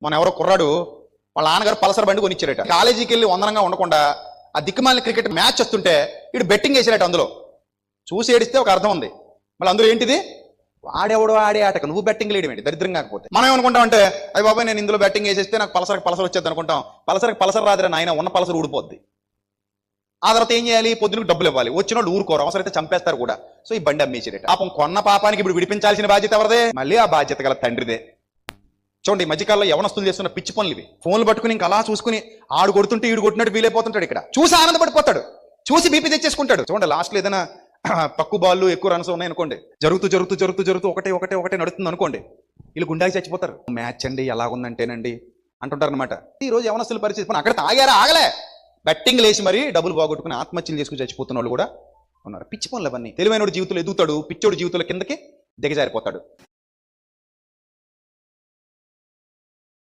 మన ఎవరో కుర్రాడు వాళ్ళ నాన్నగారు పల్సర్ బండి కొనిచ్చారట. కాలేజీకి వెళ్ళి వందనంగా ఉండకుండా ఆ దిక్కుమాలిన క్రికెట్ మ్యాచ్ వస్తుంటే వీడు బెట్టింగ్ వేసారట. అందులో చూసి ఏడిస్తే ఒక అర్థం ఉంది. మళ్ళీ అందులో ఏంటిది, ఆడేవాడు ఆడే ఆటకు నువ్వు బెట్టింగ్ లేడు ఏంటి దరిద్రం కాకపోతే. మనం ఏమనుకుంటాం అంటే అయ్యి బాబాయ్ నేను ఇందులో బెట్టింగ్ వేసేస్తే నాకు పలసర్ వచ్చేది అనుకుంటాం. పలసర్ రాదురా నాయన, ఉన్న పలసర్ ఊడిపోద్ది. ఆ తర్వాత ఏం చేయాలి, పొద్దునకు డబ్బులు ఇవ్వాలి. వచ్చిన వాళ్ళు ఊరుకోరు, అవసరమైతే చంపేస్తారు కూడా. సో ఈ బండి అమ్మేసేట. పాపం కొన్న పాపానికి ఇప్పుడు విడిపించాల్సిన బాధ్యత ఎవరిదే? మళ్ళీ ఆ బాధ్యత గల తండ్రిదే. చూడండి ఈ మధ్యకాలంలో యవనస్తులు చేస్తున్న పిచ్చి పనులు ఇవి. ఫోన్లు పట్టుకుని ఇంకా అలా చూసుకుని ఆడు కొడుతుంటే ఈడు కొట్టినట్టు ఫీల్ అయిపోతుంటాడు. ఇక్కడ చూసి ఆనందపడిపోతాడు, చూసి బీపీ తెచ్చేసుకుంటాడు. చూడండి లాస్ట్లో ఏదైనా తక్కువ బాళ్ళు ఎక్కువ రన్స్ ఉన్నాయి అనుకోండి, జరుగుతూ ఒకటే నడుస్తుంది అనుకోండి, వీళ్ళు గుండాకి చచ్చిపోతారు. మ్యాచ్ అండి ఎలాగుందంటేనండి అంటుంటారు అనమాట. ఈ రోజు యవనస్తుల పరిస్థితి అక్కడ తాగారా ఆగలే, బెట్టింగ్ లేసి మరీ డబ్బులు పోగొట్టుకుని ఆత్మహత్యలు చేసుకుని చచ్చిపోతున్న వాళ్ళు కూడా ఉన్నారు. పిచ్చి పనులు అవన్నీ. తెలివైనోడు జీవితంలో ఎదుగుతాడు, పిచ్చోడు జీవితంలో కిందకి దిగజారిపోతాడు.